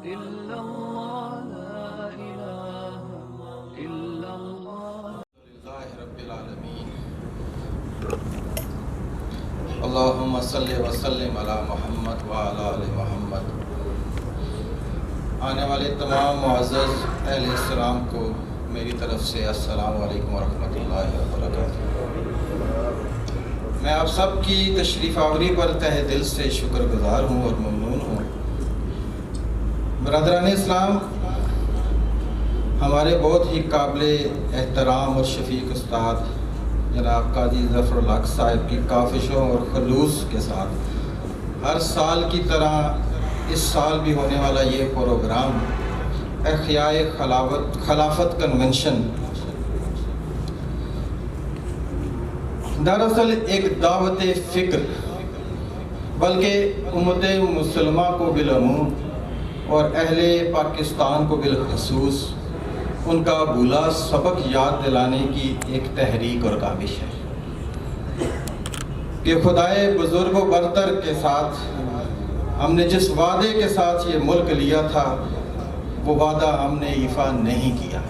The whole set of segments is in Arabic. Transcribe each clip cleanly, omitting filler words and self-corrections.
إلا الله لا إله إلا الله لله رب العالمين اللهم صل وسلم علی محمد وعلی آل محمد۔ آنے والے تمام معزز اہل اسلام کو میری طرف سے السلام علیکم ورحمۃ اللہ وبرکاتہ۔ میں آپ سب کی تشریف آوری پر تہ دل سے شکر گزار ہوں اور ممنون ہوں۔ برادران اسلام، ہمارے بہت ہی قابل احترام اور شفیق استاد جناب قاضی ظفر الحق صاحب کی کافشوں اور خلوص کے ساتھ ہر سال کی طرح اس سال بھی ہونے والا یہ پروگرام احیاء خلافت کنونشن دراصل ایک دعوت فکر بلکہ امت مسلمہ کو بالعموم اور اہل پاکستان کو بالخصوص ان کا بھولا سبق یاد دلانے کی ایک تحریک اور کاوش ہے کہ خدائے بزرگ و برتر کے ساتھ ہم نے جس وعدے کے ساتھ یہ ملک لیا تھا وہ وعدہ ہم نے ایفا نہیں کیا۔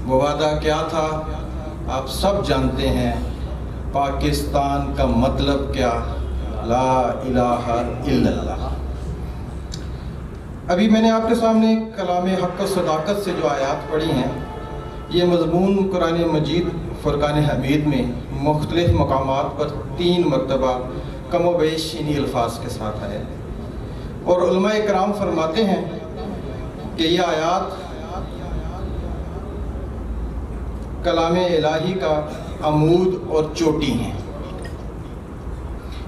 وہ وعدہ کیا تھا آپ سب جانتے ہیں، پاکستان کا مطلب کیا؟ لا الہ الا اللہ۔ ابھی میں نے آپ کے سامنے کلام حق و صداقت سے جو آیات پڑھی ہیں، یہ مضمون قرآن مجید فرقان حمید میں مختلف مقامات پر 3 مرتبہ کم و بیش انہی الفاظ کے ساتھ آئے ہیں، اور علماء کرام فرماتے ہیں کہ یہ آیات کلام الہی کا عمود اور چوٹی ہیں،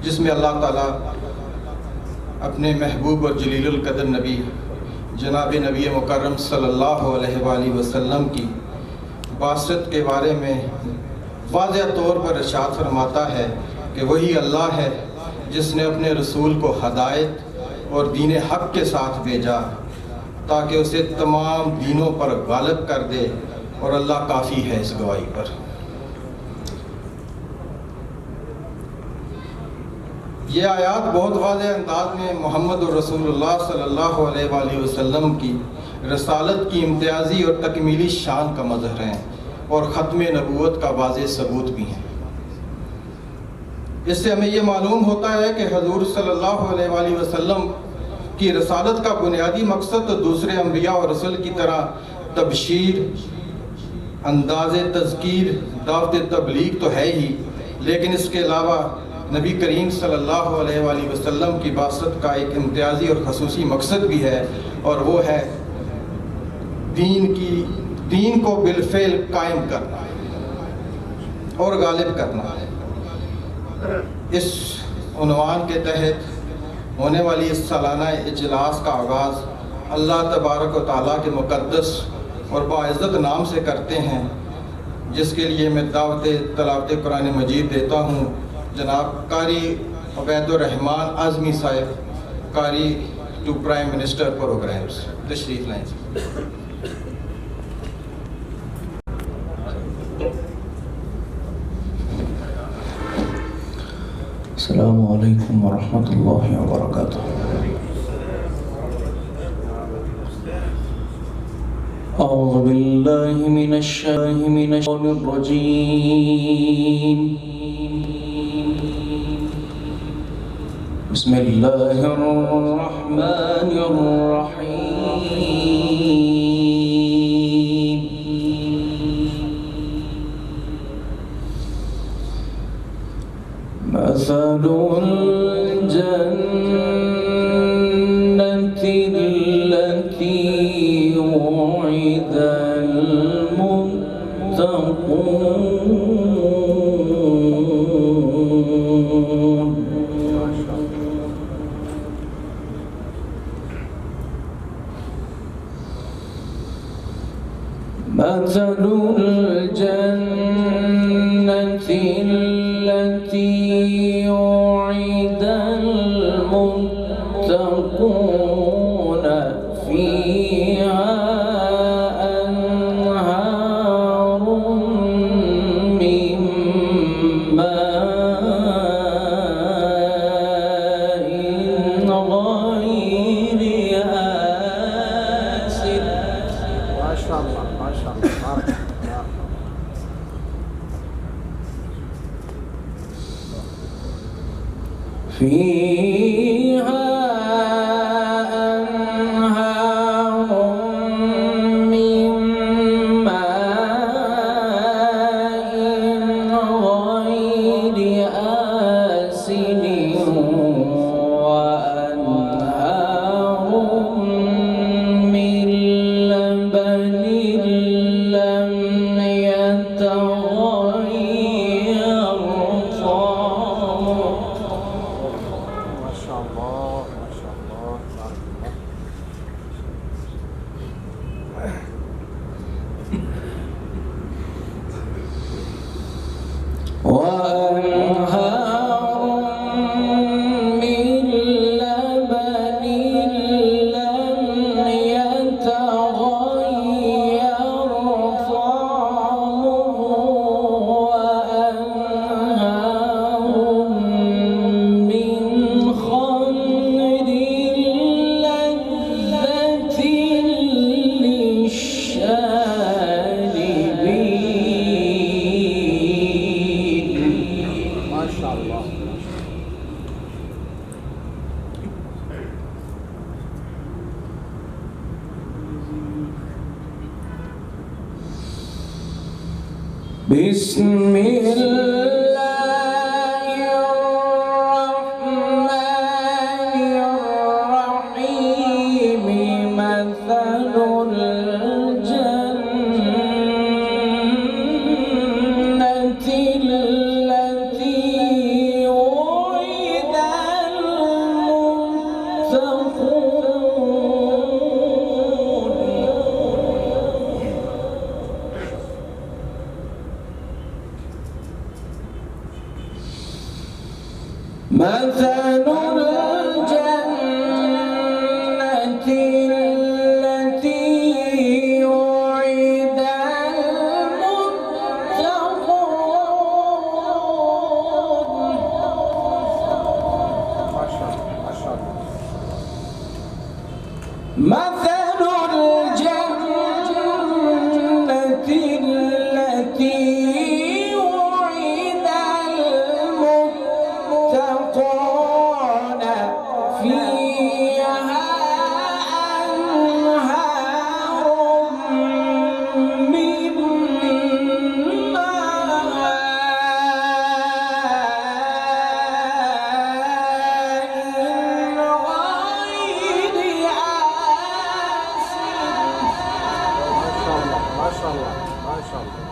جس میں اللہ تعالیٰ اپنے محبوب اور جلیل القدر نبی جناب نبی مکرم صلی اللہ علیہ وآلہ وسلم کی بعثت کے بارے میں واضح طور پر ارشاد فرماتا ہے کہ وہی اللہ ہے جس نے اپنے رسول کو ہدایت اور دین حق کے ساتھ بھیجا تاکہ اسے تمام دینوں پر غالب کر دے، اور اللہ کافی ہے اس گواہی پر۔ یہ آیات بہت واضح انداز میں محمد رسول اللہ صلی اللہ علیہ وآلہ وسلم کی رسالت کی امتیازی اور تکمیلی شان کا مظہر ہیں اور ختم نبوت کا واضح ثبوت بھی ہیں۔ اس سے ہمیں یہ معلوم ہوتا ہے کہ حضور صلی اللہ علیہ وآلہ وسلم کی رسالت کا بنیادی مقصد تو دوسرے انبیاء اور رسل کی طرح تبشیر، انداز تذکیر، دعوت تبلیغ تو ہے ہی، لیکن اس کے علاوہ نبی کریم صلی اللہ علیہ وآلہ وسلم کی بعثت کا ایک امتیازی اور خصوصی مقصد بھی ہے، اور وہ ہے دین کو بالفعل قائم کرنا اور غالب کرنا۔ اس عنوان کے تحت ہونے والی اس سالانہ اجلاس کا آغاز اللہ تبارک و تعالیٰ کے مقدس اور باعزت نام سے کرتے ہیں، جس کے لیے میں دعوت تلاوت قرآن مجید دیتا ہوں جناب قاری عبید الرحمن اعظمی صاحب، قاری ٹو پرائم منسٹر پروگرامز، تشریف لائیں۔ السلام علیکم ورحمۃ اللہ وبرکاتہ۔ اعوذ باللہ من الشیطان الرجیم، بسم اللہ الرحمن الرحیم۔ مثل الجنة التي وعد المتقون مثل الجنة التي وعد المتقون فيها أنهار من ماء غير فيها أنهار من ماء غير آسن وأنهار من لبن لم يتغير طعمه. ما شاء الله ما شاء الله بارك الله. وأنهار من لبن لم يتغير طعمه وأنهار من خمر لذة للشاربين. ما شاء الله. بسم الله الرحمن الرحيم. مثل الجنة التي وعد المتقون. مثل الجنة التي وعد المتقون. ما شاء الله ما شاء الله. مثل الجنة التي وعد المتقون فيها أنهار من ما شاء الله ما شاء الله.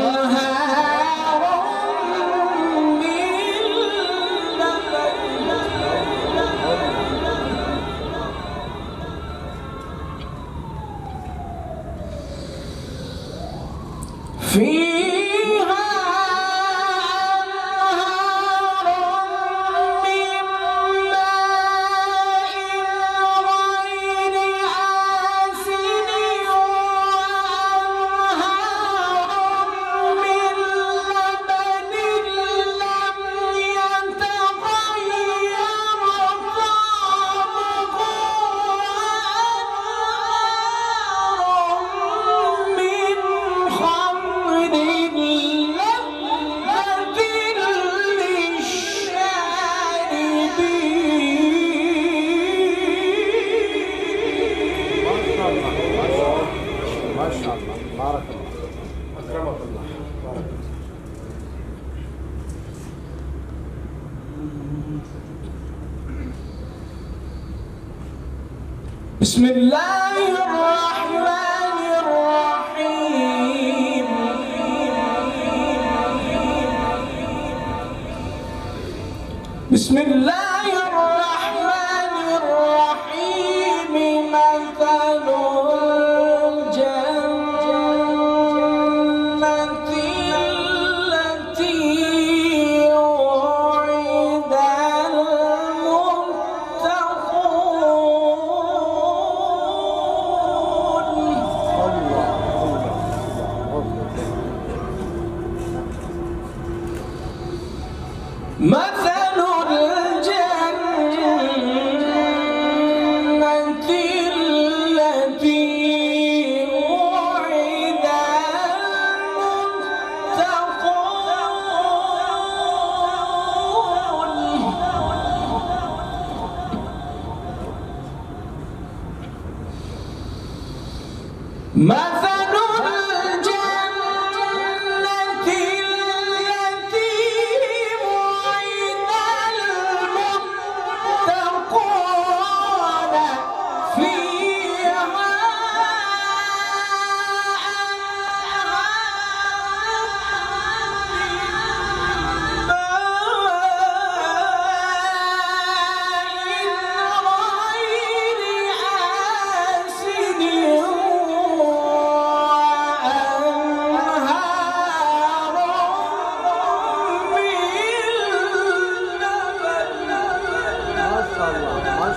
وأنهار من لبن فيها أنهار من ماء غير آسن وأنهار من لبن لم يتغير طعمه وأنهار من خمر لذة للشاربين. ما شاء الله بارك الله أكرمك الله. بارك الله. بسم الله الرحمن الرحيم. بسم الله الرحمن الرحيم. مثل الجنة التي وعد المتقون. مثل الجنة التي وعد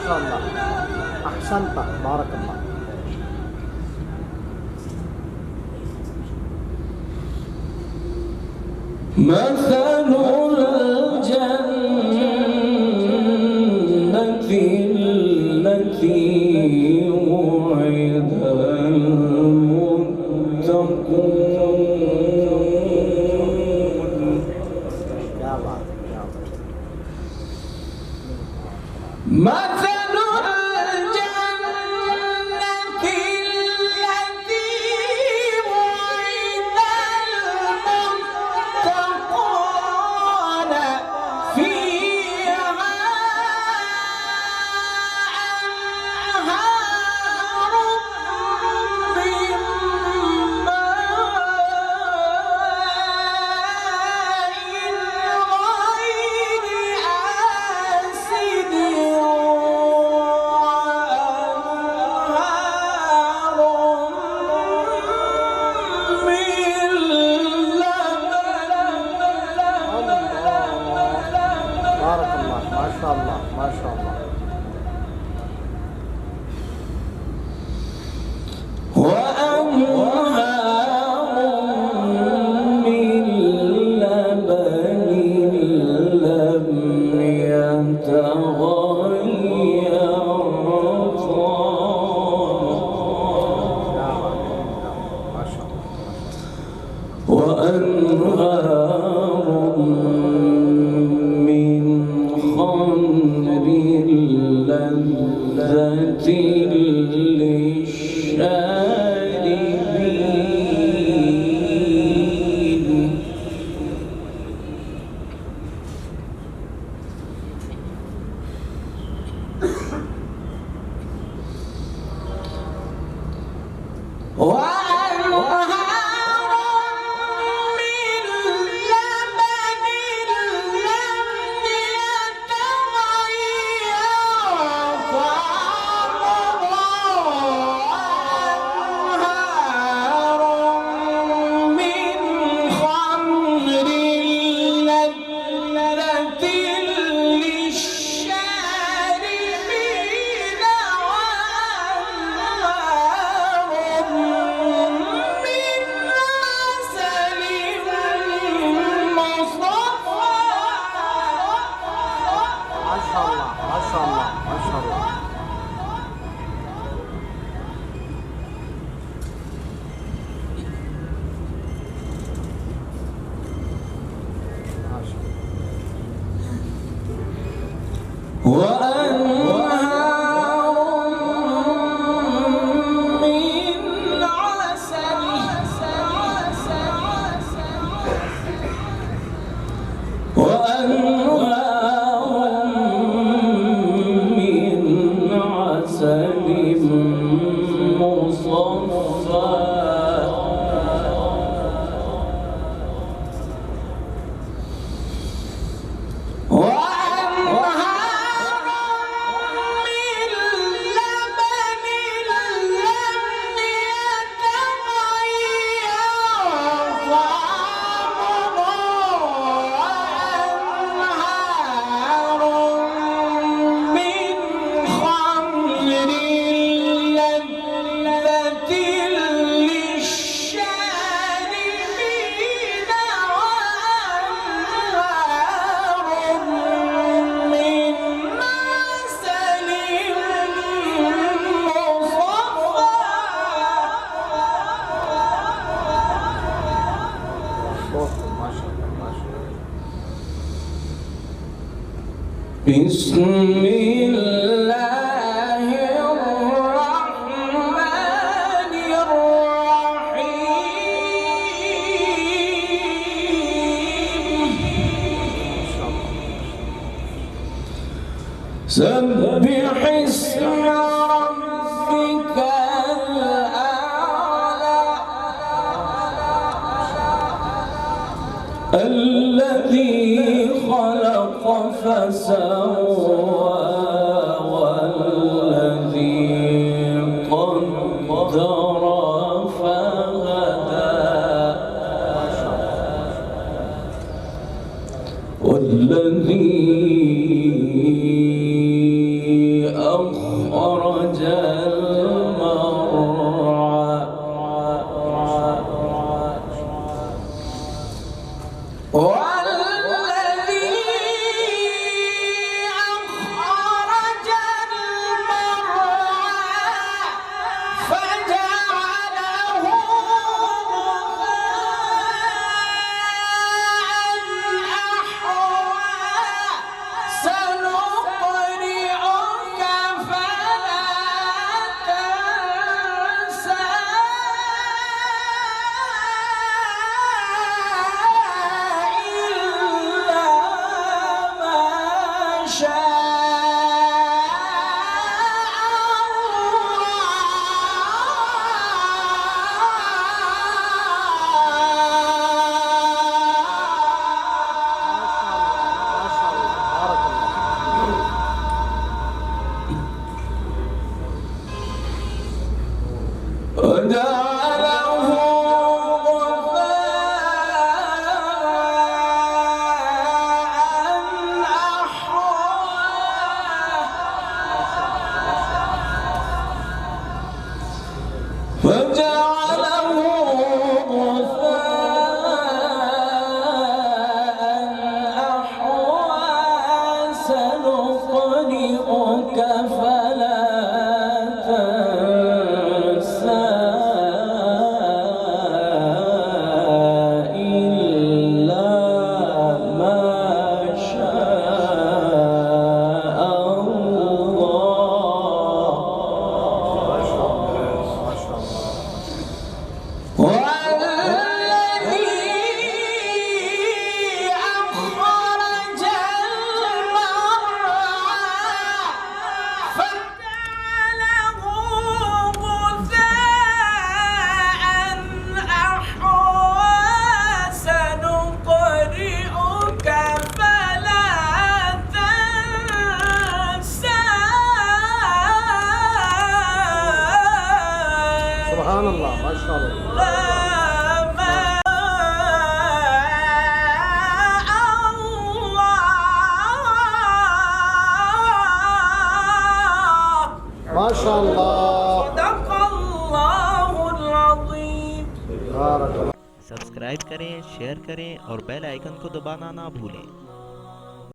شاء الله. أحسنت، بارك الله. مثل الجنة التي وعد المتقون. يا الله يا الله. مثل الجنة التي وعد المتقون فيها أنهار من بارك الله، ما شاء الله ما شاء الله. وأنهار من لبن لم يتغير طعمه يا الله ما شاء الله. وأنهار من خمر لذة للشاربين بسم الله الرحمن الرحيم سبح اسم ربك الأعلى الذي خلق فسوى والذي قدر فهدى والذي والذي أخرج المرعى فجعله سبحان الله ما شاء الله. ما شاء الله. صدق الله العظيم. بارك الله. सब्सक्राइब करें, शेयर करें और बेल आइकन को दबाना ना भूलें।